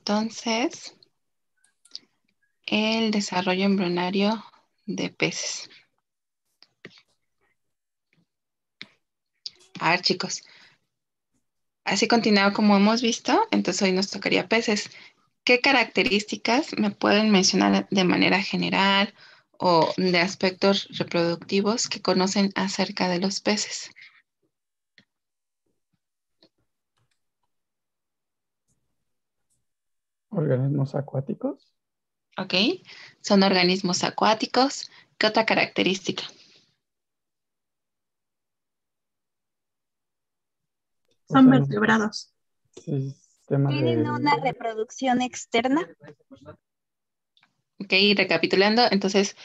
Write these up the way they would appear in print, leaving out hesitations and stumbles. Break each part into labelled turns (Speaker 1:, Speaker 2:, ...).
Speaker 1: entonces el desarrollo embrionario de peces. A ver, chicos, así continuado como hemos visto, entonces hoy nos tocaría peces. ¿Qué características me pueden mencionar de manera general o de aspectos reproductivos que conocen acerca de los peces?
Speaker 2: Organismos acuáticos.
Speaker 1: ¿Ok? Son organismos acuáticos. ¿Qué otra característica?
Speaker 2: Pues
Speaker 3: Son
Speaker 2: hay
Speaker 3: vertebrados.
Speaker 2: sistema
Speaker 4: Tienen una
Speaker 2: de...
Speaker 4: reproducción externa.
Speaker 1: Ok, recapitulando, entonces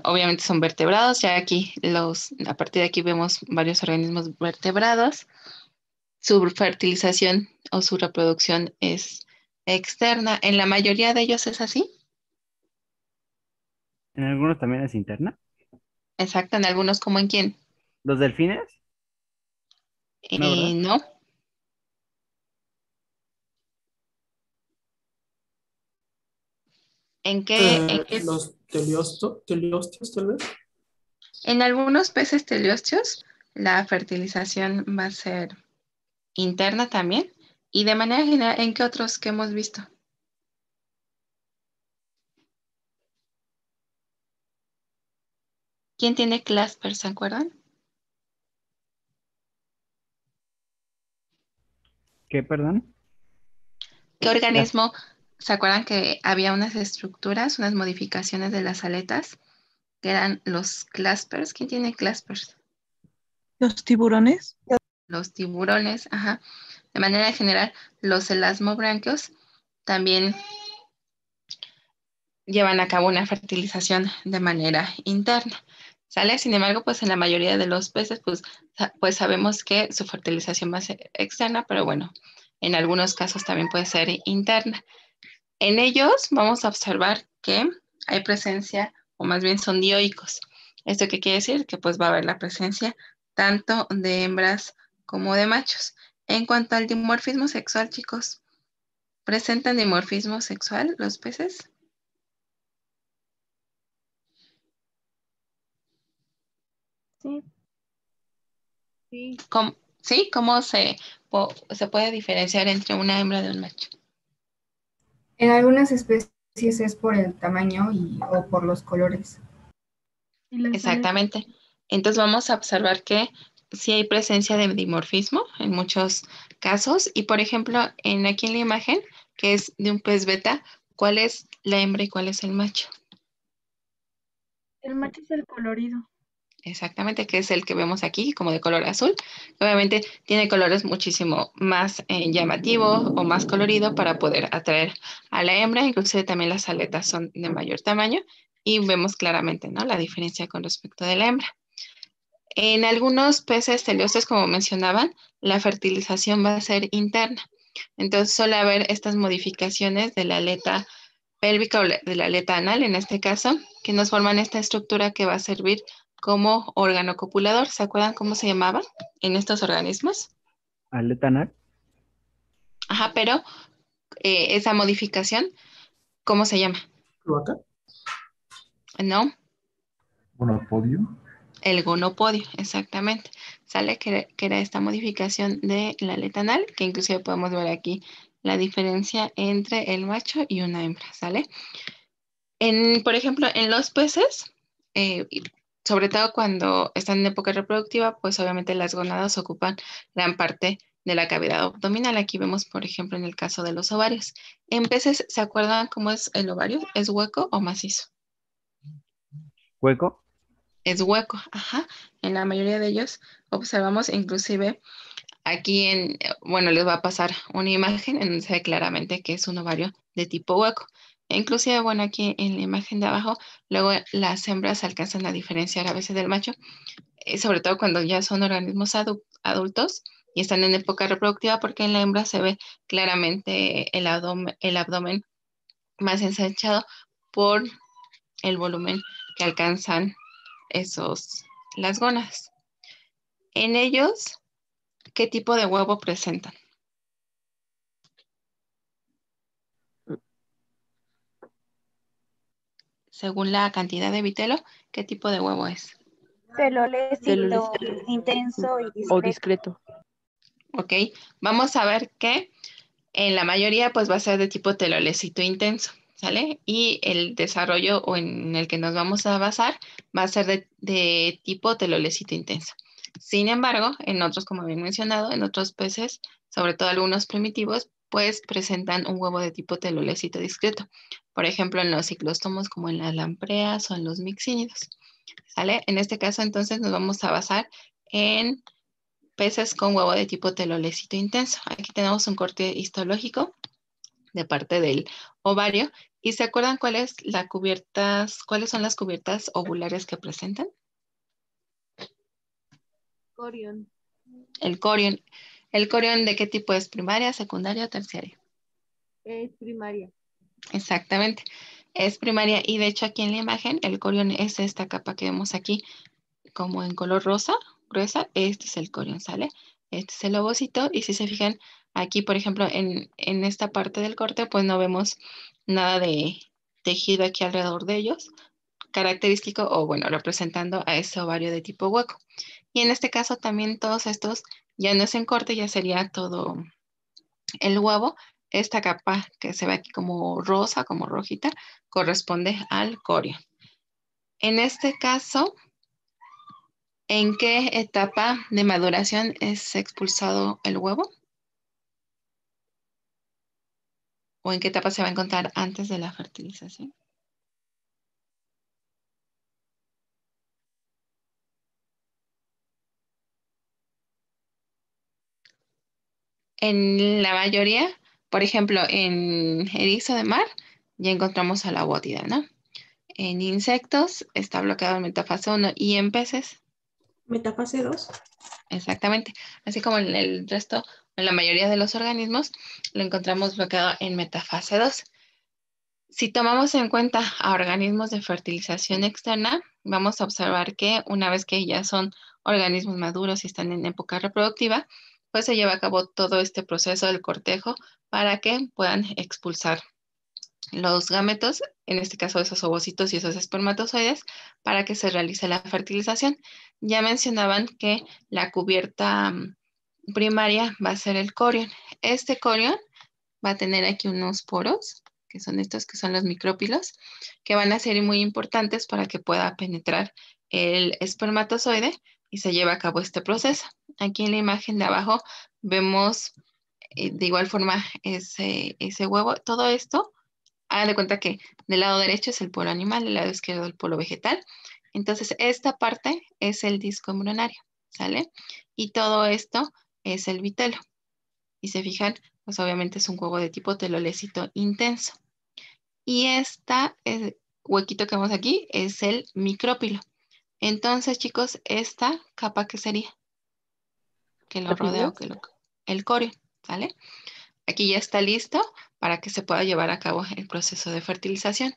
Speaker 1: obviamente son vertebrados, ya aquí a partir de aquí vemos varios organismos vertebrados. Su fertilización o su reproducción es externa. En la mayoría de ellos es así.
Speaker 5: En algunos también es interna.
Speaker 1: Exacto, en algunos como en quién.
Speaker 5: ¿Los delfines? No, ¿verdad?
Speaker 1: No. ¿En qué?
Speaker 3: Los teleostios, tal vez.
Speaker 1: En algunos peces teleosteos la fertilización va a ser interna también. Y de manera general, ¿en qué otros que hemos visto? ¿Quién tiene claspers, se acuerdan?
Speaker 5: ¿Qué, perdón?
Speaker 1: ¿Qué
Speaker 5: Las,
Speaker 1: organismo? ¿Se acuerdan que había unas estructuras, unas modificaciones de las aletas que eran los claspers? ¿Quién tiene claspers?
Speaker 3: Los tiburones.
Speaker 1: Los tiburones, ajá. De manera general, los elasmobranquios también llevan a cabo una fertilización de manera interna. ¿Sale? Sin embargo, pues en la mayoría de los peces, pues sabemos que su fertilización va a ser externa, pero bueno, en algunos casos también puede ser interna. En ellos vamos a observar que hay presencia, o más bien son dioicos. ¿Esto qué quiere decir? Que pues va a haber la presencia tanto de hembras como de machos. En cuanto al dimorfismo sexual, chicos, ¿presentan dimorfismo sexual los peces?
Speaker 4: Sí. Sí.
Speaker 1: ¿Sí? ¿Cómo se puede diferenciar entre una hembra de un macho?
Speaker 6: En algunas especies es por el tamaño o por los colores.
Speaker 3: Y las aletas.
Speaker 1: Exactamente. Entonces vamos a observar que sí hay presencia de dimorfismo en muchos casos. Y por ejemplo, aquí en la imagen, que es de un pez beta, ¿cuál es la hembra y cuál es el macho?
Speaker 3: El macho es el colorido.
Speaker 1: Exactamente, que es el que vemos aquí, como de color azul. Obviamente tiene colores muchísimo más llamativos o más colorido para poder atraer a la hembra. Inclusive también las aletas son de mayor tamaño y vemos claramente, ¿no?, la diferencia con respecto de la hembra. En algunos peces teleosteos, como mencionaban, la fertilización va a ser interna. Entonces suele haber estas modificaciones de la aleta pélvica o de la aleta anal, en este caso, que nos forman esta estructura que va a servir como órgano copulador. ¿Se acuerdan cómo se llamaba en estos organismos?
Speaker 5: aleta anal.
Speaker 1: Ajá, pero esa modificación, ¿cómo se llama?
Speaker 3: Cloaca.
Speaker 1: No,
Speaker 2: Monopodio.
Speaker 1: el gonopodio, exactamente. Sale que era esta modificación de la aleta anal, que inclusive podemos ver aquí la diferencia entre el macho y una hembra, ¿sale? Por ejemplo, en los peces, y sobre todo cuando están en época reproductiva, pues obviamente las gónadas ocupan gran parte de la cavidad abdominal. Aquí vemos, por ejemplo, en el caso de los ovarios. En peces, ¿se acuerdan cómo es el ovario? ¿Es hueco o macizo?
Speaker 5: Hueco.
Speaker 1: Es hueco, ajá. En la mayoría de ellos observamos inclusive aquí bueno, les va a pasar una imagen en donde se ve claramente que es un ovario de tipo hueco. E inclusive, bueno, aquí en la imagen de abajo, luego las hembras alcanzan a diferenciar a veces del macho, sobre todo cuando ya son organismos adultos y están en época reproductiva, porque en la hembra se ve claramente el abdomen más ensanchado por el volumen que alcanzan las gónadas. En ellos, ¿qué tipo de huevo presentan? según la cantidad de vitelo, ¿qué tipo de huevo es?
Speaker 4: Telolecito, intenso y discreto.
Speaker 7: O discreto.
Speaker 1: Ok, vamos a ver que en la mayoría pues va a ser de tipo telolecito intenso, ¿sale? Y el desarrollo o en el que nos vamos a basar va a ser de tipo telolecito intenso. Sin embargo, en otros, como habían mencionado, en otros peces, sobre todo algunos primitivos, pues presentan un huevo de tipo telolecito discreto. Por ejemplo, en los ciclóstomos como en las lampreas o en los mixínidos, ¿sale? En este caso, entonces, nos vamos a basar en peces con huevo de tipo telolecito intenso. Aquí tenemos un corte histológico de parte del ovario. ¿Y se acuerdan cuáles son las cubiertas ovulares que presentan?
Speaker 7: Corión.
Speaker 1: El corión. ¿El corión de qué tipo es? ¿Primaria, secundaria o terciaria?
Speaker 7: Es primaria.
Speaker 1: Exactamente. Es primaria y de hecho aquí en la imagen el corión es esta capa que vemos aquí como en color rosa, gruesa. Este es el corión, ¿sale? Este es el ovocito y si se fijan aquí, por ejemplo, en esta parte del corte, pues no vemos nada de tejido aquí alrededor de ellos, característico o bueno, representando a ese ovario de tipo hueco. Y en este caso también todos estos ya no es en corte, ya sería todo el huevo. Esta capa que se ve aquí como rosa, como rojita, corresponde al corión. En este caso, ¿en qué etapa de maduración es expulsado el huevo? ¿O en qué etapa se va a encontrar antes de la fertilización? En la mayoría, por ejemplo, en erizo de mar, ya encontramos a la bótida, ¿no? En insectos está bloqueado en metafase 1 y en peces,
Speaker 3: Metafase 2.
Speaker 1: exactamente. Así como en el resto, en la mayoría de los organismos, lo encontramos bloqueado en metafase 2. Si tomamos en cuenta a organismos de fertilización externa, vamos a observar que una vez que ya son organismos maduros y están en época reproductiva, pues se lleva a cabo todo este proceso del cortejo para que puedan expulsar los gametos, en este caso esos ovocitos y esos espermatozoides, para que se realice la fertilización. Ya mencionaban que la cubierta primaria va a ser el corión. Este corión va a tener aquí unos poros, que son estos que son los micrópilos, que van a ser muy importantes para que pueda penetrar el espermatozoide y se lleve a cabo este proceso. Aquí en la imagen de abajo vemos de igual forma ese huevo. Todo esto, hagan de cuenta que del lado derecho es el polo animal, del lado izquierdo el polo vegetal. Entonces, esta parte es el disco embrionario, ¿sale? Y todo esto es el vitelo. Y se fijan, pues obviamente es un huevo de tipo telolecito intenso. Y este huequito que vemos aquí es el micrópilo. Entonces, chicos, esta capa, ¿qué sería? Que lo
Speaker 7: ¿La
Speaker 1: rodea o
Speaker 7: fibras?
Speaker 1: el coreo, ¿sale? Aquí ya está listo para que se pueda llevar a cabo el proceso de fertilización.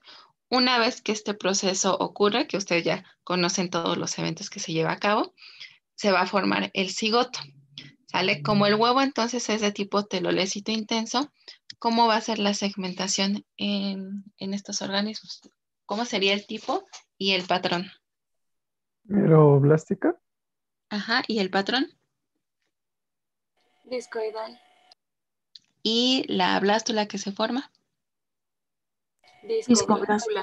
Speaker 1: Una vez que este proceso ocurre, que ustedes ya conocen todos los eventos que se lleva a cabo, se va a formar el cigoto, ¿sale? Como el huevo entonces es de tipo telolecito intenso, ¿cómo va a ser la segmentación en estos organismos? ¿Cómo sería el tipo y el patrón?
Speaker 2: Meroblástica.
Speaker 1: Ajá, ¿y el patrón?
Speaker 7: Discoidal.
Speaker 1: ¿Y la blástula que se forma?
Speaker 7: Discoblástula.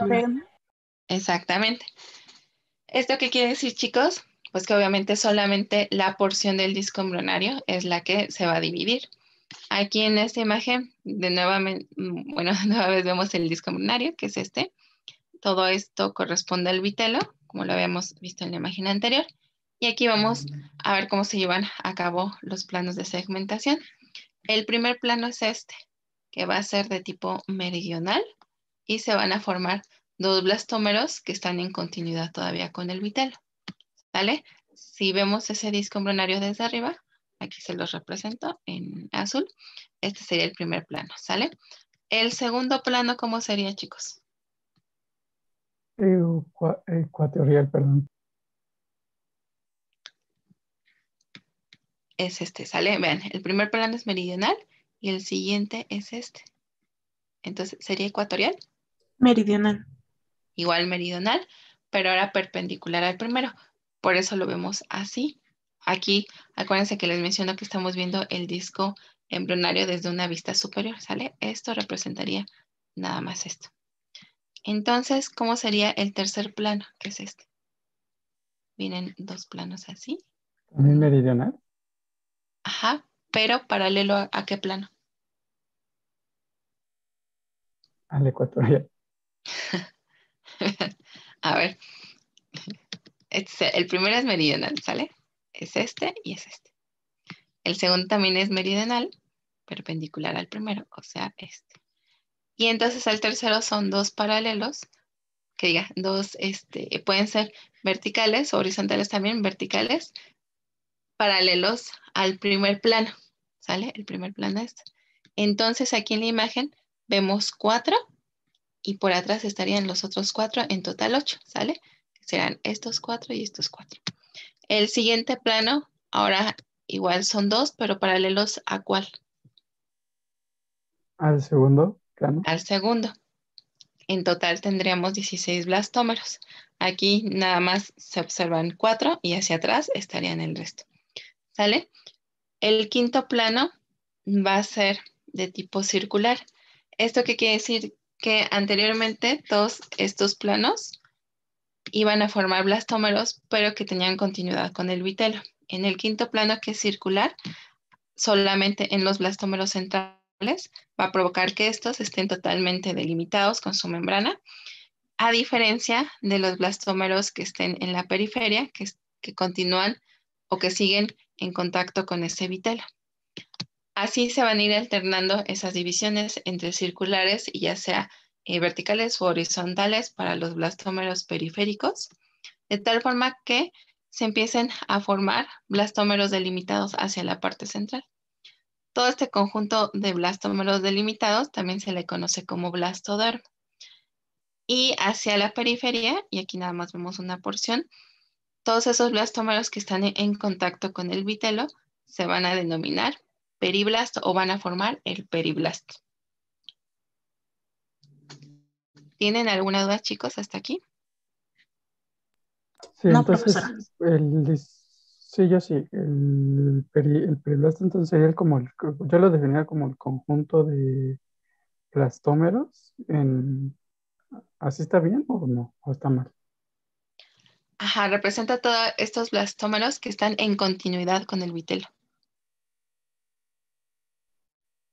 Speaker 1: Exactamente. ¿Esto qué quiere decir, chicos? Pues que obviamente solamente la porción del disco embrionario es la que se va a dividir. Aquí en esta imagen, de nueva vez vemos el disco embrionario, que es este. Todo esto corresponde al vitelo, como lo habíamos visto en la imagen anterior. Y aquí vamos a ver cómo se llevan a cabo los planos de segmentación. El primer plano es este, que va a ser de tipo meridional y se van a formar dos blastómeros que están en continuidad todavía con el vitelo. ¿Sale? Si vemos ese disco embrionario desde arriba, aquí se los represento en azul. Este sería el primer plano, ¿sale? El segundo plano, ¿cómo sería, chicos?
Speaker 2: Ecuatorial, perdón.
Speaker 1: Es este, ¿sale? Vean, el primer plano es meridional y el siguiente es este. Entonces, ¿sería ecuatorial?
Speaker 3: Meridional.
Speaker 1: igual meridional, pero ahora perpendicular al primero. Por eso lo vemos así. Aquí, acuérdense que les menciono que estamos viendo el disco embrionario desde una vista superior, ¿sale? Esto representaría nada más esto. Entonces, ¿cómo sería el tercer plano? Que es este. Vienen dos planos así.
Speaker 2: ¿También meridional?
Speaker 1: Ajá, pero paralelo a qué plano.
Speaker 2: Al ecuatorial.
Speaker 1: A ver, el primero es meridional, ¿sale? Es este y es este. El segundo también es meridional, perpendicular al primero, o sea, este. Y entonces el tercero son dos paralelos, que diga, dos, pueden ser verticales o horizontales también, verticales, paralelos al primer plano, ¿sale? El primer plano es. Entonces aquí en la imagen vemos 4 y por atrás estarían los otros 4, en total 8, ¿sale? Serán estos 4 y estos 4. El siguiente plano, ahora igual son 2, pero paralelos ¿a cuál?
Speaker 2: Al segundo plano.
Speaker 1: Al segundo. En total tendríamos 16 blastómeros. Aquí nada más se observan 4 y hacia atrás estarían el resto. ¿Sale? El quinto plano va a ser de tipo circular. ¿Esto qué quiere decir? Que anteriormente todos estos planos iban a formar blastómeros, pero que tenían continuidad con el vitelo. En el quinto plano, que es circular, solamente en los blastómeros centrales va a provocar que estos estén totalmente delimitados con su membrana, a diferencia de los blastómeros que estén en la periferia, que continúan o que siguen en contacto con ese vitelo. Así se van a ir alternando esas divisiones entre circulares y ya sea verticales o horizontales para los blastómeros periféricos, de tal forma que se empiecen a formar blastómeros delimitados hacia la parte central. Todo este conjunto de blastómeros delimitados también se le conoce como blastodermo. Y hacia la periferia, y aquí nada más vemos una porción, todos esos blastómeros que están en contacto con el vitelo se van a denominar periblasto o van a formar el periblasto. ¿Tienen alguna duda, chicos, hasta aquí?
Speaker 2: Sí,
Speaker 3: No,
Speaker 2: entonces,
Speaker 3: profesora.
Speaker 2: sí, yo sí, el periblasto entonces sería como, yo lo definiría como el conjunto de blastómeros. ¿Así está bien o no? ¿O está mal?
Speaker 1: Ajá, representa todos estos blastómeros que están en continuidad con el vitelo.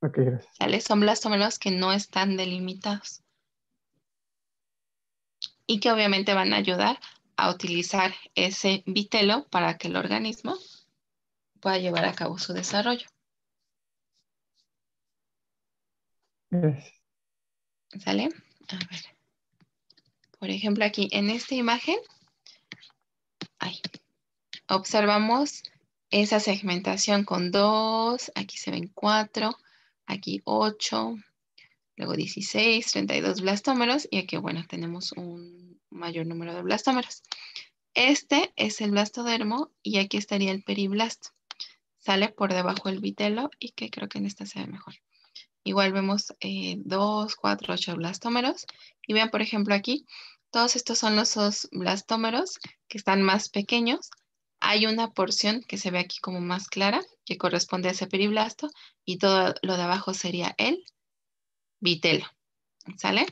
Speaker 2: Ok, gracias.
Speaker 1: ¿Sale? Son blastómeros que no están delimitados y que obviamente van a ayudar a utilizar ese vitelo para que el organismo pueda llevar a cabo su desarrollo.
Speaker 2: Gracias.
Speaker 1: ¿Sale? A ver. Por ejemplo, aquí en esta imagen, observamos esa segmentación con 2, aquí se ven 4, aquí 8, luego 16, 32 blastómeros y aquí, bueno, tenemos un mayor número de blastómeros. Este es el blastodermo y aquí estaría el periblasto. Sale por debajo el vitelo y que creo que en esta se ve mejor. Igual vemos 2, 4, 8 blastómeros. Y vean, por ejemplo, aquí, todos estos son los blastómeros que están más pequeños. Hay una porción que se ve aquí como más clara, que corresponde a ese periblasto, y todo lo de abajo sería el vitelo. ¿Sale?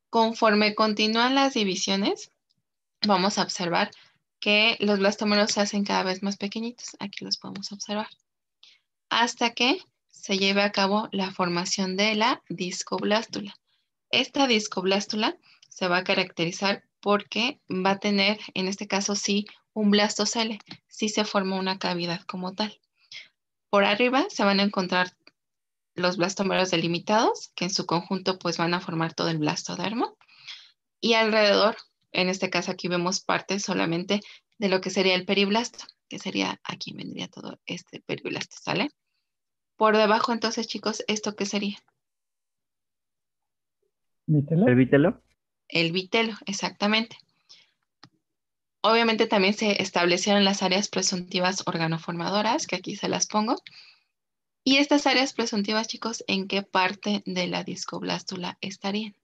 Speaker 1: Conforme continúan las divisiones, vamos a observar que los blastómeros se hacen cada vez más pequeñitos. Aquí los podemos observar. Hasta que se lleve a cabo la formación de la discoblástula. Esta discoblástula se va a caracterizar porque va a tener, en este caso sí, un blastocele, sí se forma una cavidad como tal. Por arriba se van a encontrar los blastómeros delimitados, que en su conjunto pues van a formar todo el blastodermo. Y alrededor, en este caso aquí vemos parte solamente de lo que sería el periblasto, que sería, aquí vendría todo este periblasto, ¿sale? Por debajo, entonces, chicos, ¿esto qué sería?
Speaker 2: ¿Vitelo?
Speaker 5: ¿El vitelo?
Speaker 1: El vitelo, exactamente. Obviamente también se establecieron las áreas presuntivas organoformadoras, que aquí se las pongo. Y estas áreas presuntivas, chicos, ¿en qué parte de la discoblástula estarían?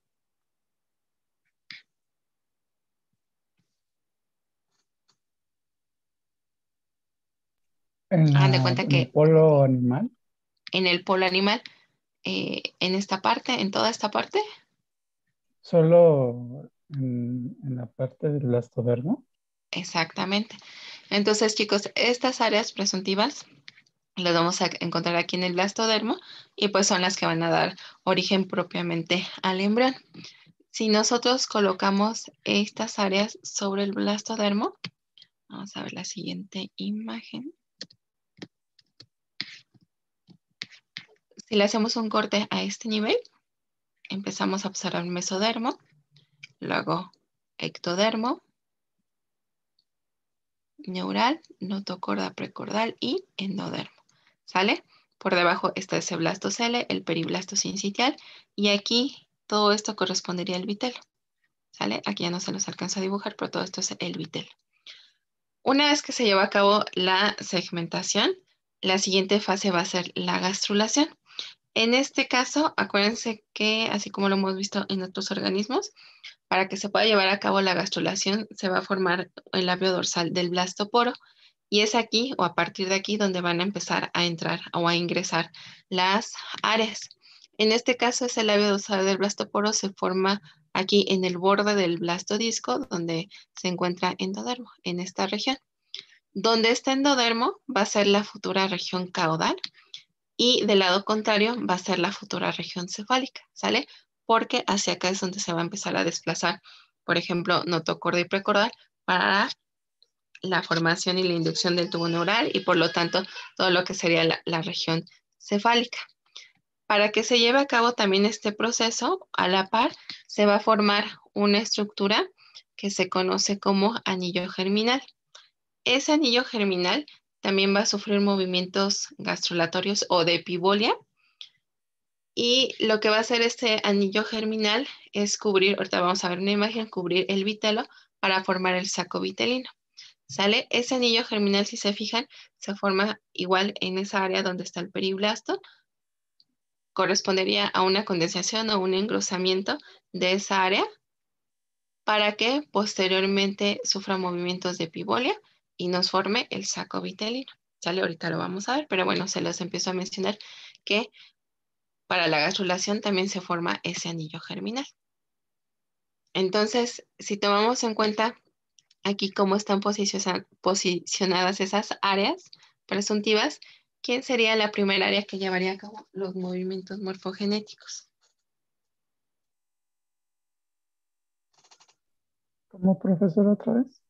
Speaker 1: Hagan de cuenta
Speaker 2: En el
Speaker 1: que
Speaker 2: polo animal,
Speaker 1: en el polo animal, en esta parte, en toda esta parte,
Speaker 2: solo en la parte del blastodermo.
Speaker 1: exactamente. Entonces, chicos, estas áreas presuntivas las vamos a encontrar aquí en el blastodermo y pues son las que van a dar origen propiamente al embrión. Si nosotros colocamos estas áreas sobre el blastodermo, vamos a ver la siguiente imagen. Si le hacemos un corte a este nivel, empezamos a observar mesodermo, luego ectodermo, neural, notocorda precordal y endodermo. ¿Sale? Por debajo está ese blastocele, el periblasto sincitial, y aquí todo esto correspondería al vitelo. ¿Sale? Aquí ya no se los alcanza a dibujar, pero todo esto es el vitelo. Una vez que se lleva a cabo la segmentación, la siguiente fase va a ser la gastrulación. En este caso, acuérdense que, así como lo hemos visto en otros organismos, para que se pueda llevar a cabo la gastrulación, se va a formar el labio dorsal del blastoporo y es aquí o a partir de aquí donde van a empezar a entrar o a ingresar las áreas. En este caso, ese labio dorsal del blastoporo se forma aquí en el borde del blastodisco, donde se encuentra endodermo, en esta región. Donde está endodermo va a ser la futura región caudal y del lado contrario va a ser la futura región cefálica, ¿sale? Porque hacia acá es donde se va a empezar a desplazar, por ejemplo, notocorda y precordal para la formación y la inducción del tubo neural y por lo tanto todo lo que sería la región cefálica. Para que se lleve a cabo también este proceso, a la par se va a formar una estructura que se conoce como anillo germinal. Ese anillo germinal también va a sufrir movimientos gastrulatorios o de epibolia. Y lo que va a hacer este anillo germinal es cubrir, ahorita vamos a ver una imagen, cubrir el vitelo para formar el saco vitelino. ¿Sale? Ese anillo germinal, si se fijan, se forma igual en esa área donde está el periblasto. Correspondería a una condensación o un engrosamiento de esa área para que posteriormente sufra movimientos de epibolia y nos forme el saco vitelino. ¿Sale? Ahorita lo vamos a ver, pero bueno, se los empiezo a mencionar que para la gastrulación también se forma ese anillo germinal. Entonces, si tomamos en cuenta aquí cómo están posicionadas esas áreas presuntivas, ¿quién sería la primera área que llevaría a cabo los movimientos morfogenéticos?
Speaker 2: ¿Cómo, profesor, otra vez?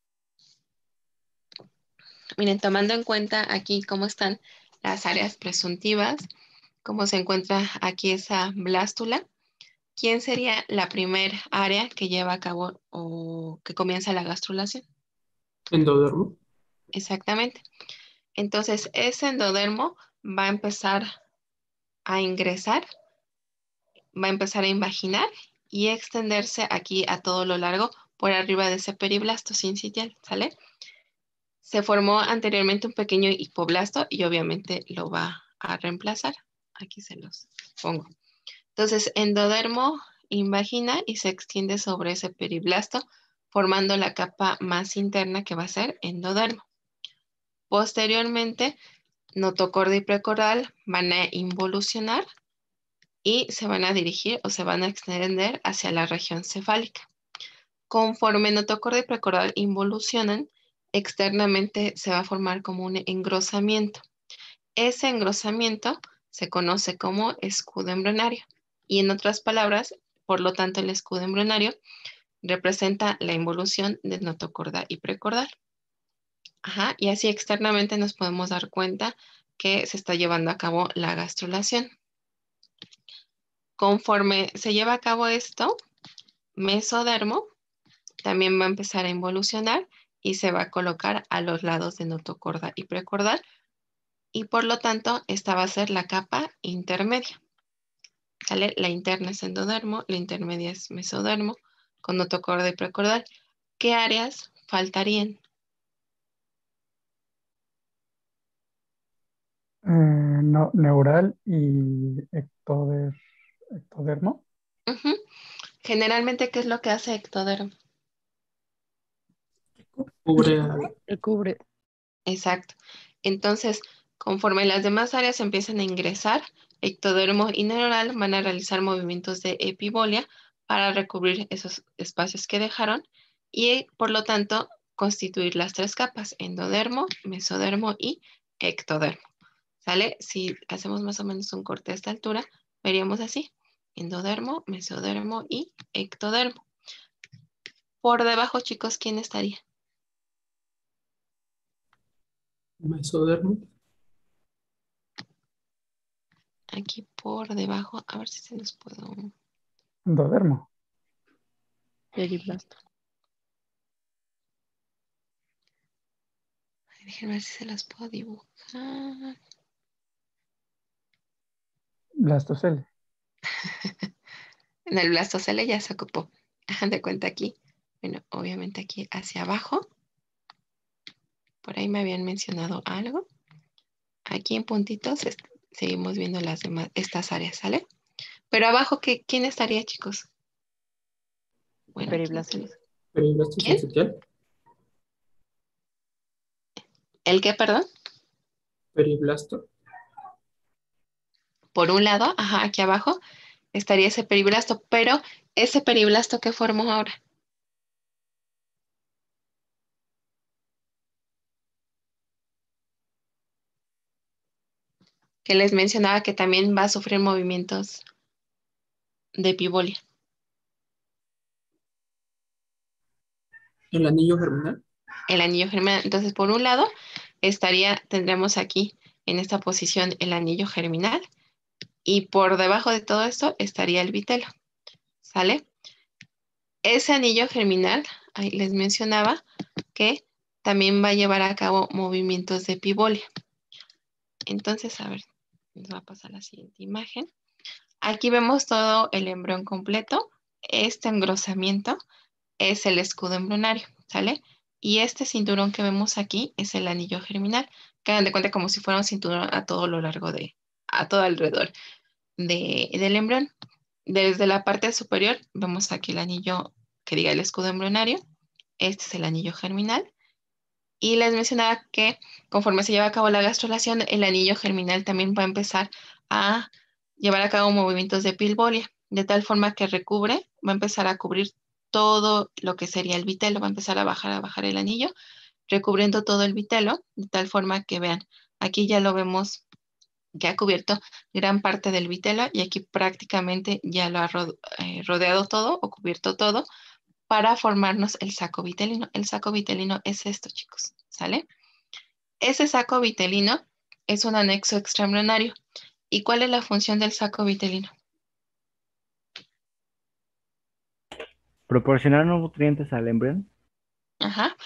Speaker 1: Miren, tomando en cuenta aquí cómo están las áreas presuntivas, cómo se encuentra aquí esa blástula, ¿quién sería la primera área que lleva a cabo o que comienza la gastrulación?
Speaker 8: Endodermo.
Speaker 1: Exactamente. Entonces, ese endodermo va a empezar a ingresar, va a empezar a invaginar y extenderse aquí a todo lo largo por arriba de ese periblasto sincitial, ¿sale? Se formó anteriormente un pequeño hipoblasto y obviamente lo va a reemplazar. Aquí se los pongo. Entonces, endodermo invagina y se extiende sobre ese periblasto, formando la capa más interna que va a ser endodermo. Posteriormente, notocorda y precordal van a involucionar y se van a dirigir o se van a extender hacia la región cefálica. Conforme notocorda y precordal involucionan, externamente se va a formar como un engrosamiento. Ese engrosamiento se conoce como escudo embrionario y en otras palabras, por lo tanto, el escudo embrionario representa la involución de notocorda y precordal. Ajá, y así externamente nos podemos dar cuenta que se está llevando a cabo la gastrulación. Conforme se lleva a cabo esto, mesodermo también va a empezar a involucionar y se va a colocar a los lados de notocorda y precordal y por lo tanto esta va a ser la capa intermedia. ¿Sale? La interna es endodermo, la intermedia es mesodermo con notocorda y precordal. ¿Qué áreas faltarían?
Speaker 2: No, neural y ectodermo.
Speaker 1: Ujú. Generalmente, ¿qué es lo que hace ectodermo?
Speaker 8: Cubre
Speaker 9: El cubre.
Speaker 1: Exacto. Entonces, conforme las demás áreas empiezan a ingresar, ectodermo y neuronal van a realizar movimientos de epibolia para recubrir esos espacios que dejaron y, por lo tanto, constituir las tres capas, endodermo, mesodermo y ectodermo. ¿Sale? Si hacemos más o menos un corte a esta altura, veríamos así, endodermo, mesodermo y ectodermo. Por debajo, chicos, ¿quién estaría?
Speaker 8: Mesodermo.
Speaker 1: Aquí por debajo, a ver si se los puedo...
Speaker 2: Endodermo.
Speaker 9: Periblasto.
Speaker 1: Déjenme ver si se los puedo dibujar.
Speaker 2: Blastocele.
Speaker 1: En el blastocele ya se ocupó. Hagan de cuenta aquí. Bueno, obviamente aquí hacia abajo. Por ahí me habían mencionado algo. Aquí en puntitos seguimos viendo las demás, estas áreas, ¿sale? Pero abajo, ¿quién estaría, chicos? Bueno,
Speaker 9: Periblasto.
Speaker 8: Periblasto
Speaker 1: ¿quién?
Speaker 8: sincitial.
Speaker 1: ¿El qué, perdón?
Speaker 8: Periblasto.
Speaker 1: Por un lado, ajá, aquí abajo estaría ese periblasto, pero ese periblasto que formó ahora. Que les mencionaba que también va a sufrir movimientos de epibolia.
Speaker 8: El anillo germinal.
Speaker 1: El anillo germinal. Entonces, por un lado, tendremos aquí en esta posición el anillo germinal y por debajo de todo esto estaría el vitelo. ¿Sale? Ese anillo germinal, ahí les mencionaba que también va a llevar a cabo movimientos de epibolia. Entonces, a ver, nos va a pasar la siguiente imagen. Aquí vemos todo el embrión completo. Este engrosamiento es el escudo embrionario, ¿sale? Y este cinturón que vemos aquí es el anillo germinal, que hagan de cuenta como si fuera un cinturón a todo lo largo a todo alrededor del embrión. Desde la parte superior vemos aquí el anillo que diga el escudo embrionario. Este es el anillo germinal. Y les mencionaba que conforme se lleva a cabo la gastrulación, el anillo germinal también va a empezar a llevar a cabo movimientos de epibolia, de tal forma que va a empezar a cubrir todo lo que sería el vitelo, va a empezar a bajar el anillo, recubriendo todo el vitelo, de tal forma que vean, aquí ya lo vemos que ha cubierto gran parte del vitelo y aquí prácticamente ya lo ha rodeado todo o cubierto todo para formarnos el saco vitelino. El saco vitelino es esto, chicos, ¿sale? Ese saco vitelino es un anexo extraembrionario. ¿Y cuál es la función del saco vitelino?
Speaker 5: Proporcionar nutrientes al embrión.
Speaker 1: Ajá.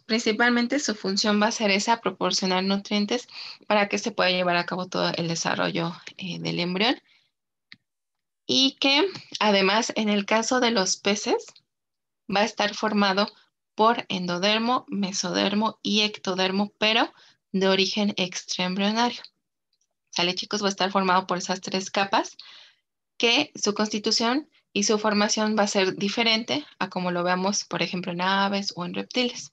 Speaker 1: Principalmente su función va a ser esa, proporcionar nutrientes para que se pueda llevar a cabo todo el desarrollo del embrión. Y que además, en el caso de los peces, va a estar formado por endodermo, mesodermo y ectodermo, pero de origen extraembrionario. ¿Sale, chicos? Va a estar formado por esas tres capas que su constitución y su formación va a ser diferente a como lo veamos, por ejemplo, en aves o en reptiles.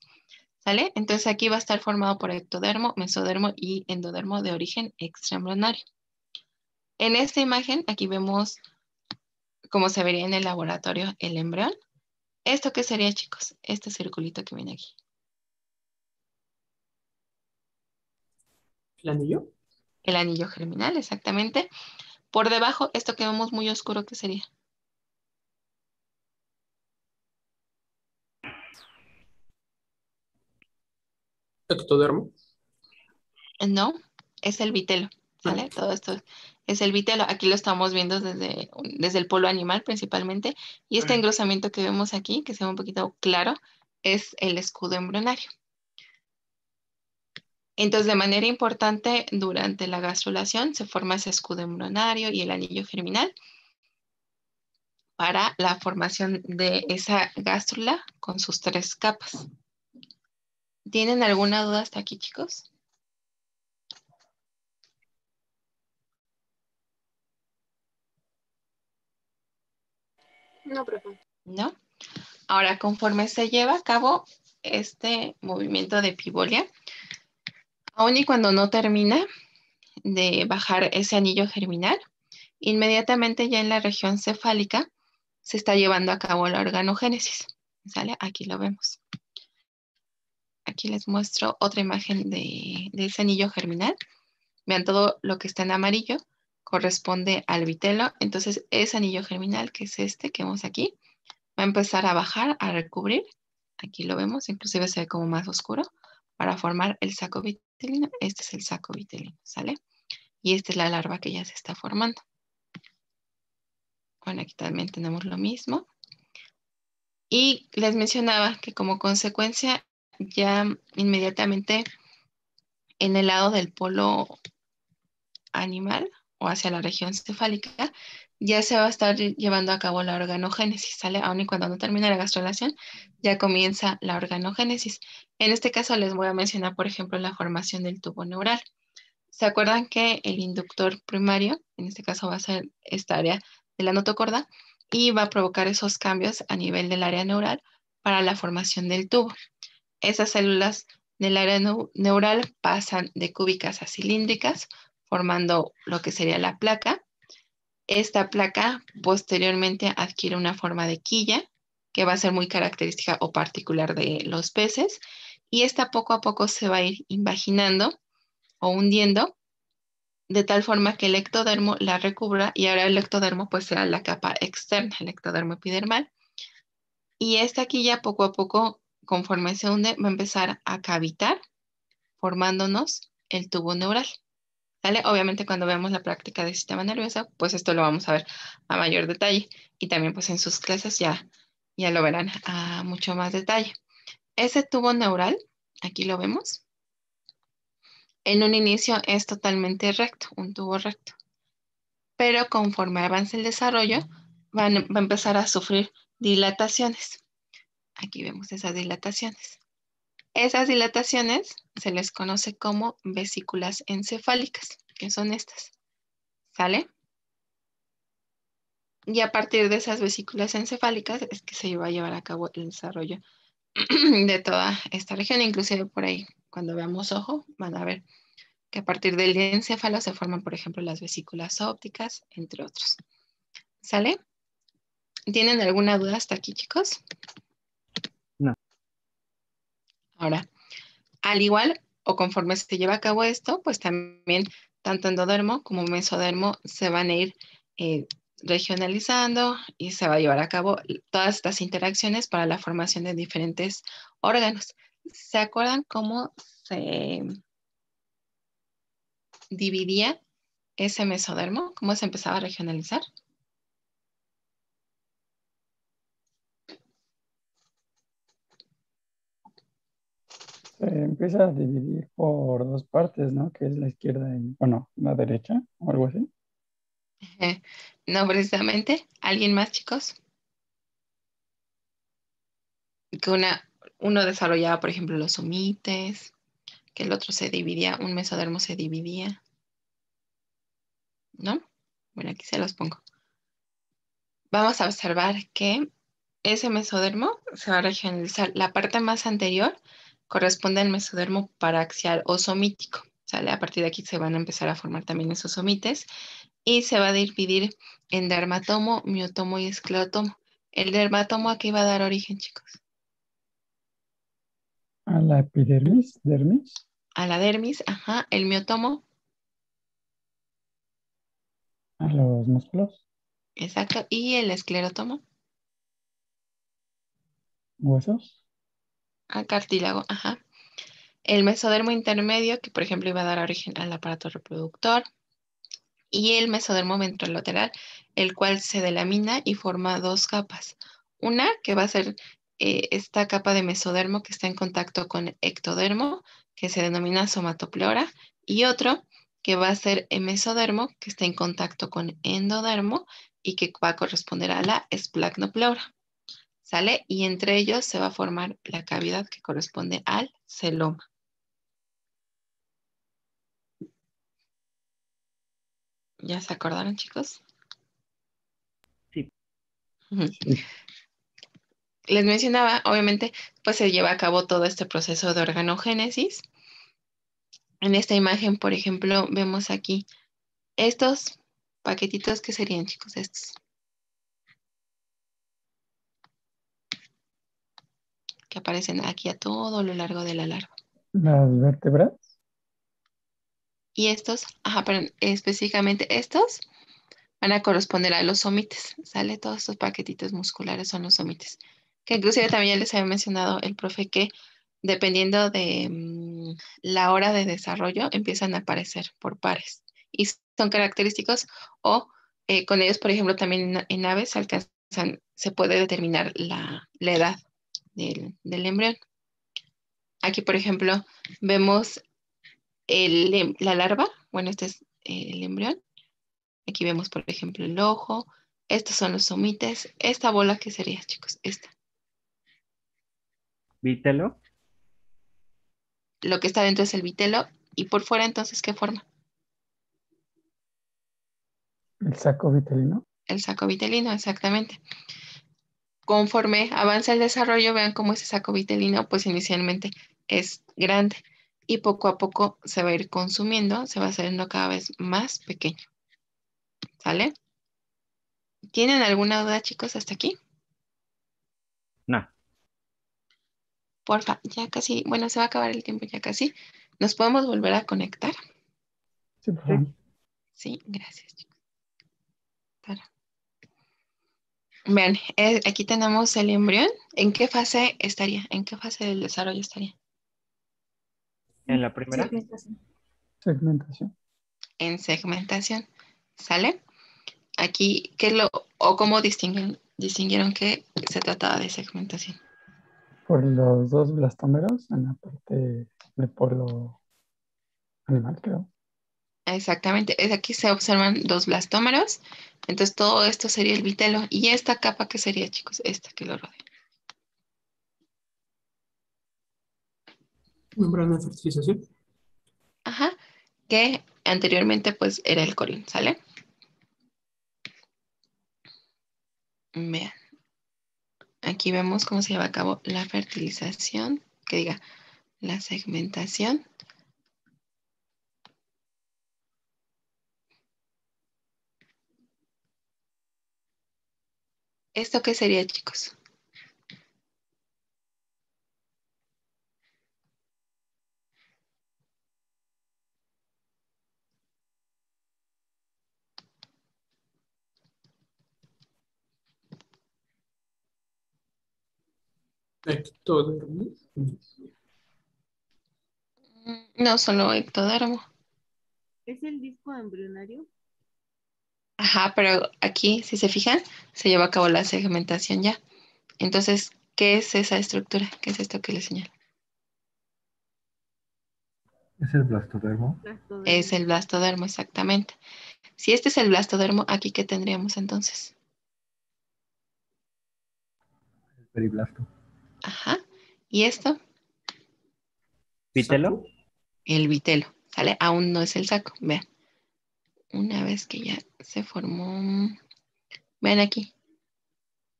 Speaker 1: ¿Sale? Entonces aquí va a estar formado por ectodermo, mesodermo y endodermo de origen extraembrionario. En esta imagen, aquí vemos cómo se vería en el laboratorio el embrión. ¿Esto qué sería, chicos? Este circulito que viene aquí.
Speaker 8: El anillo.
Speaker 1: El anillo germinal, exactamente. Por debajo, esto que vemos muy oscuro, ¿qué sería?
Speaker 8: Ectodermo.
Speaker 1: No, es el vitelo, ¿sale? Todo esto es el vitelo. Aquí lo estamos viendo desde el polo animal principalmente. Y este engrosamiento que vemos aquí, que se ve un poquito claro, es el escudo embrionario. Entonces, de manera importante, durante la gastrulación se forma ese escudo embrionario y el anillo germinal para la formación de esa gástrula con sus tres capas. ¿Tienen alguna duda hasta aquí, chicos?
Speaker 7: No, profe.
Speaker 1: ¿No? Ahora, conforme se lleva a cabo este movimiento de epibolia, Aun y cuando no termina de bajar ese anillo germinal, inmediatamente ya en la región cefálica se está llevando a cabo la organogénesis. ¿Sale? Aquí lo vemos. Aquí les muestro otra imagen de ese anillo germinal. Vean, todo lo que está en amarillo corresponde al vitelo. Entonces, ese anillo germinal, que es este que vemos aquí, va a empezar a bajar, a recubrir. Aquí lo vemos, inclusive se ve como más oscuro, para formar el saco vitelino. Este es el saco vitelino, ¿sale? Y esta es la larva que ya se está formando. Bueno, aquí también tenemos lo mismo. Y les mencionaba que como consecuencia, ya inmediatamente en el lado del polo animal o hacia la región cefálica, ya se va a estar llevando a cabo la organogénesis, ¿sale? Aun y cuando no termina la gastrulación, ya comienza la organogénesis. En este caso les voy a mencionar, por ejemplo, la formación del tubo neural. ¿Se acuerdan que el inductor primario, en este caso va a ser esta área de la notocorda, y va a provocar esos cambios a nivel del área neural para la formación del tubo? Esas células del área neural pasan de cúbicas a cilíndricas, formando lo que sería la placa. Esta placa posteriormente adquiere una forma de quilla, que va a ser muy característica o particular de los peces, y esta poco a poco se va a ir invaginando o hundiendo, de tal forma que el ectodermo la recubra, y ahora el ectodermo pues será la capa externa, el ectodermo epidermal. Y esta quilla poco a poco, conforme se hunde, va a empezar a cavitar, formándonos el tubo neural. ¿Sale? Obviamente cuando veamos la práctica del sistema nervioso, pues esto lo vamos a ver a mayor detalle. Y también pues en sus clases ya lo verán a mucho más detalle. Ese tubo neural, aquí lo vemos, en un inicio es totalmente recto, un tubo recto. Pero conforme avance el desarrollo, va a empezar a sufrir dilataciones. Aquí vemos esas dilataciones. Esas dilataciones se les conoce como vesículas encefálicas, que son estas. ¿Sale? Y a partir de esas vesículas encefálicas es que se va a llevar a cabo el desarrollo de toda esta región. Inclusive por ahí, cuando veamos ojo, van a ver que a partir del encéfalo se forman, por ejemplo, las vesículas ópticas, entre otros. ¿Sale? ¿Tienen alguna duda hasta aquí, chicos?
Speaker 5: No.
Speaker 1: Ahora, al igual o conforme se lleva a cabo esto, pues también tanto endodermo como mesodermo se van a ir regionalizando y se va a llevar a cabo todas estas interacciones para la formación de diferentes órganos. ¿Se acuerdan cómo se dividía ese mesodermo? ¿Cómo se empezaba a regionalizar?
Speaker 2: Se empieza a dividir por dos partes, ¿no? Que es la izquierda y, bueno, la derecha o algo así.
Speaker 1: No, precisamente. ¿Alguien más, chicos? Que uno desarrollaba, por ejemplo, los somites, que el otro se dividía, un mesodermo se dividía, ¿no? Bueno, aquí se los pongo. Vamos a observar que ese mesodermo se va a regionalizar. La parte más anterior corresponde al mesodermo paraxial o somítico. ¿Sale? A partir de aquí se van a empezar a formar también esos somites y se va a dividir en dermatomo, miotomo y esclerotomo. El dermatomo aquí va a dar origen, chicos,
Speaker 2: A la epidermis, dermis,
Speaker 1: a la dermis, ajá, el miotomo,
Speaker 2: a los músculos,
Speaker 1: exacto, y el esclerotomo,
Speaker 2: huesos,
Speaker 1: al cartílago, ajá. El mesodermo intermedio, que por ejemplo iba a dar origen al aparato reproductor, y el mesodermo ventrolateral, el cual se delamina y forma dos capas. Una que va a ser esta capa de mesodermo que está en contacto con ectodermo, que se denomina somatopleura, y otro que va a ser el mesodermo que está en contacto con endodermo y que va a corresponder a la esplagmopleura. ¿Sale? Y entre ellos se va a formar la cavidad que corresponde al celoma. ¿Ya se acordaron, chicos?
Speaker 5: Sí.
Speaker 2: sí.
Speaker 1: Les mencionaba, obviamente, pues se lleva a cabo todo este proceso de organogénesis. En esta imagen, por ejemplo, vemos aquí estos paquetitos que serían, chicos, estos. Que aparecen aquí a todo lo largo de la larva.
Speaker 2: Las vértebras.
Speaker 1: Y estos, pero específicamente estos van a corresponder a los somites, ¿sale? Todos estos paquetitos musculares son los somites. Que inclusive también ya les había mencionado el profe que dependiendo de la hora de desarrollo empiezan a aparecer por pares. Y son característicos o con ellos, por ejemplo, también en aves se puede determinar la edad del embrión. Aquí, por ejemplo, vemos la larva, bueno, este es el embrión. Aquí vemos, por ejemplo, el ojo. Estos son los somites. Esta bola, ¿qué sería, chicos? Esta.
Speaker 5: Vítelo.
Speaker 1: Lo que está dentro es el vitelo. Y por fuera, entonces, ¿qué forma?
Speaker 2: El saco vitelino.
Speaker 1: El saco vitelino, exactamente. Conforme avanza el desarrollo, vean cómo ese saco vitelino, pues inicialmente es grande. Y poco a poco se va a ir consumiendo, se va haciendo cada vez más pequeño. ¿Sale? ¿Tienen alguna duda, chicos, hasta aquí?
Speaker 5: No.
Speaker 1: Porfa, ya casi, bueno, se va a acabar el tiempo ya casi. ¿Nos podemos volver a conectar?
Speaker 2: Sí, por favor.
Speaker 1: Sí, gracias, chicos. Claro. Vean, aquí tenemos el embrión. ¿En qué fase estaría? ¿En qué fase del desarrollo estaría?
Speaker 5: En la primera.
Speaker 6: Segmentación.
Speaker 2: Segmentación.
Speaker 1: En segmentación. ¿Sale? Aquí, ¿qué es lo, o cómo distinguieron que se trataba de segmentación?
Speaker 2: Por los dos blastómeros en la parte de polo animal, creo.
Speaker 1: Exactamente, aquí se observan dos blastómeros, entonces todo esto sería el vitelo. ¿Y esta capa qué sería, chicos? Esta que lo rodea.
Speaker 8: Membrana de fertilización.
Speaker 1: Ajá, que anteriormente pues era el corión, ¿sale? Vean, aquí vemos cómo se lleva a cabo la fertilización, que diga, la segmentación. ¿Esto qué sería, chicos?
Speaker 8: Ectodermo.
Speaker 1: No solo ectodermo.
Speaker 7: ¿Es el disco embrionario?
Speaker 1: Ajá, pero aquí, si se fijan, se lleva a cabo la segmentación ya. Entonces, ¿qué es esa estructura? ¿Qué es esto que les señalo?
Speaker 10: ¿Es el blastodermo?
Speaker 1: Es el blastodermo, exactamente. Si este es el blastodermo, ¿aquí qué tendríamos entonces?
Speaker 10: El periblasto.
Speaker 1: Ajá. ¿Y esto?
Speaker 5: Vítelo.
Speaker 1: El vitelo, ¿sale? Aún no es el saco, vean. Una vez que ya se formó, vean aquí,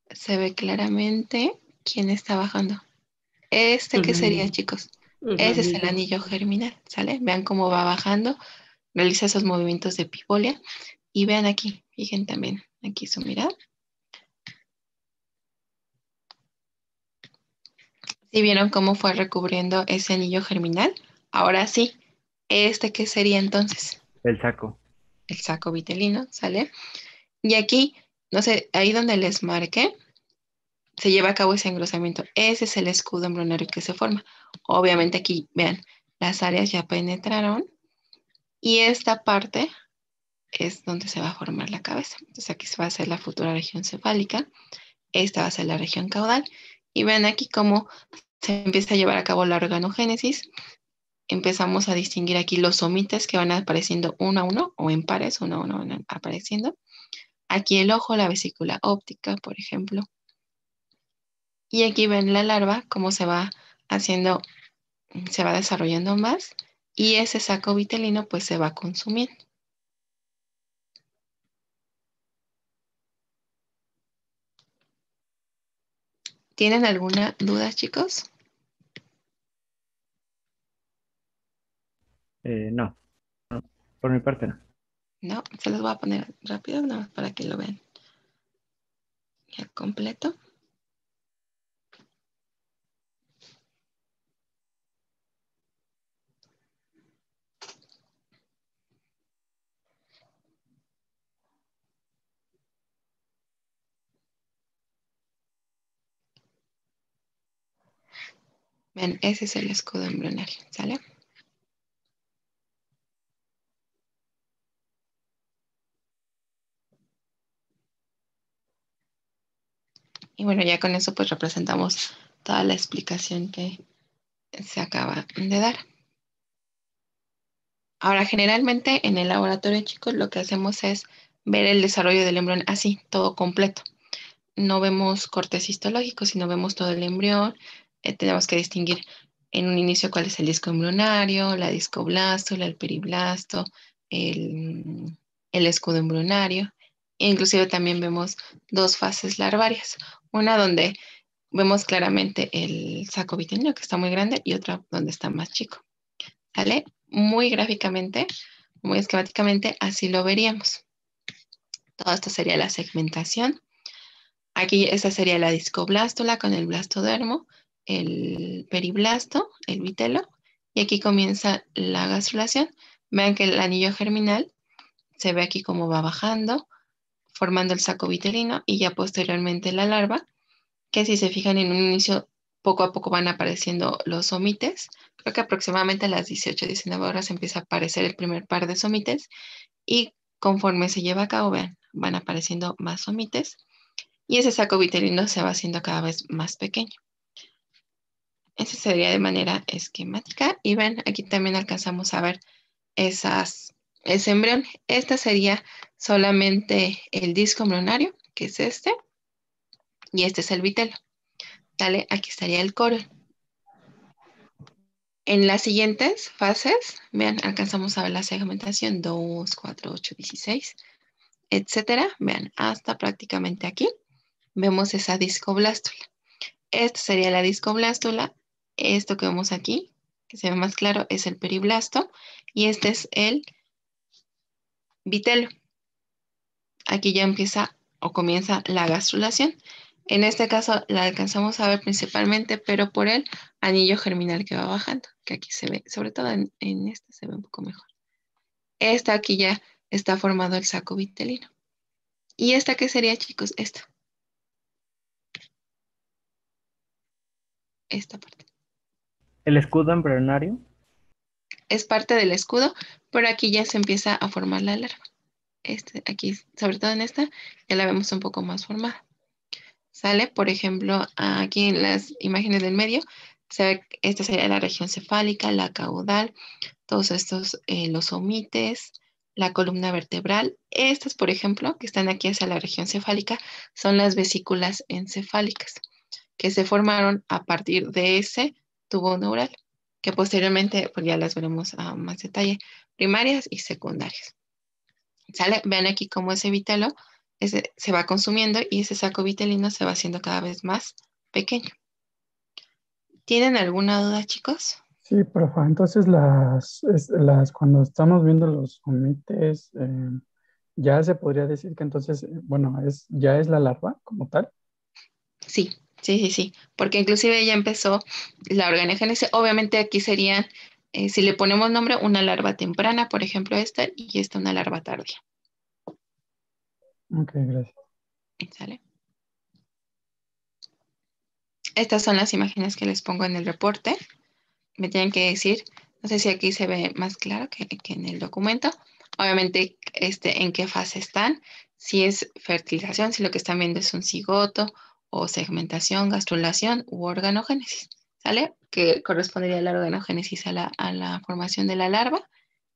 Speaker 1: se ve claramente quién está bajando. ¿Este qué sería, chicos? Ese es el anillo germinal, ¿sale? Vean cómo va bajando, realiza esos movimientos de pivolia y vean aquí, fijen también aquí su mirada. ¿Sí vieron cómo fue recubriendo ese anillo germinal? Ahora sí, ¿este qué sería entonces?
Speaker 5: El saco.
Speaker 1: El saco vitelino, ¿sale? Y aquí, no sé, ahí donde les marqué, se lleva a cabo ese engrosamiento. Ese es el escudo embrionario que se forma. Obviamente aquí, vean, las áreas ya penetraron y esta parte es donde se va a formar la cabeza. Entonces aquí se va a hacer la futura región cefálica, esta va a ser la región caudal y vean aquí cómo se empieza a llevar a cabo la organogénesis. Empezamos a distinguir aquí los somites que van apareciendo uno a uno o en pares, uno a uno van apareciendo. Aquí el ojo, la vesícula óptica, por ejemplo. Y aquí ven la larva, cómo se va haciendo, se va desarrollando más y ese saco vitelino pues se va consumiendo. ¿Tienen alguna duda, chicos?
Speaker 5: No, no, por mi parte no.
Speaker 1: No, se los voy a poner rápido, nada más para que lo vean ya completo. Ven, ese es el escudo embrionario, ¿sale? Y bueno, ya con eso pues representamos toda la explicación que se acaba de dar. Ahora, generalmente en el laboratorio, chicos, lo que hacemos es ver el desarrollo del embrión así, todo completo. No vemos cortes histológicos, sino vemos todo el embrión. Tenemos que distinguir en un inicio cuál es el disco embrionario, la discoblástula, el periblasto, el escudo embrionario. E inclusive también vemos dos fases larvarias. Una donde vemos claramente el saco vitelino, que está muy grande, y otra donde está más chico. ¿Sale? Muy gráficamente, muy esquemáticamente, así lo veríamos. Todo esto sería la segmentación. Aquí esta sería la discoblástula con el blastodermo, el periblasto, el vitelo, y aquí comienza la gastrulación. Vean que el anillo germinal se ve aquí como va bajando, formando el saco vitelino, y ya posteriormente la larva, que si se fijan en un inicio, poco a poco van apareciendo los somites. Creo que aproximadamente a las 18, 19 horas empieza a aparecer el primer par de somites, y conforme se lleva a cabo, vean, van apareciendo más somites, y ese saco vitelino se va haciendo cada vez más pequeño. Ese sería de manera esquemática, y ven, aquí también alcanzamos a ver ese embrión. Esta sería solamente el disco embrionario, que es este, y este es el vitelo. Dale, aquí estaría el colon. En las siguientes fases, vean, alcanzamos a ver la segmentación 2, 4, 8, 16, etcétera. Vean, hasta prácticamente aquí vemos esa discoblástula. Esta sería la discoblástula. Esto que vemos aquí, que se ve más claro, es el periblasto, y este es el vitelo. Aquí ya empieza o comienza la gastrulación. En este caso la alcanzamos a ver principalmente, pero por el anillo germinal que va bajando, que aquí se ve, sobre todo en este se ve un poco mejor. Esta aquí ya está formado el saco vitelino. ¿Y esta qué sería, chicos? Esta parte.
Speaker 5: El escudo embrionario.
Speaker 1: Es parte del escudo, pero aquí ya se empieza a formar la larva. Aquí, sobre todo en esta, ya la vemos un poco más formada. ¿Sale? Por ejemplo, aquí en las imágenes del medio, se ve que esta sería la región cefálica, la caudal, todos estos, los omites, la columna vertebral. Estas, por ejemplo, que están aquí hacia la región cefálica, son las vesículas encefálicas, que se formaron a partir de ese tubo neural, que posteriormente pues ya las veremos a más detalle, primarias y secundarias. ¿Sale? Vean aquí cómo ese vitelo se va consumiendo, y ese saco vitelino se va haciendo cada vez más pequeño. ¿Tienen alguna duda, chicos?
Speaker 2: Sí, profe, entonces cuando estamos viendo los omites, ya se podría decir que entonces, bueno, ya es la larva como tal.
Speaker 1: Sí, sí, sí, sí, porque inclusive ya empezó la organogénesis. Obviamente aquí sería, si le ponemos nombre, una larva temprana, por ejemplo esta, y esta una larva tardía.
Speaker 2: Ok, gracias.
Speaker 1: ¿Sale? Estas son las imágenes que les pongo en el reporte. Me tienen que decir, no sé si aquí se ve más claro que en el documento, obviamente en qué fase están, si es fertilización, si lo que están viendo es un cigoto, o segmentación, gastrulación u organogénesis, ¿sale? Que correspondería a la organogénesis a la formación de la larva,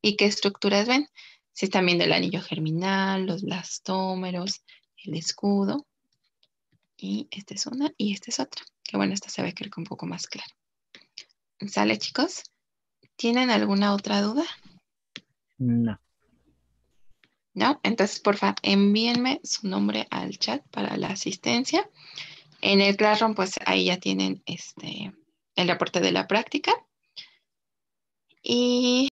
Speaker 1: y qué estructuras ven, si están viendo el anillo germinal, los blastómeros, el escudo, y esta es una y esta es otra, que bueno, esta se ve que un poco más clara. ¿Sale, chicos? ¿Tienen alguna otra duda?
Speaker 5: No.
Speaker 1: ¿No? Entonces, porfa, envíenme su nombre al chat para la asistencia. En el Classroom, pues ahí ya tienen el reporte de la práctica. Y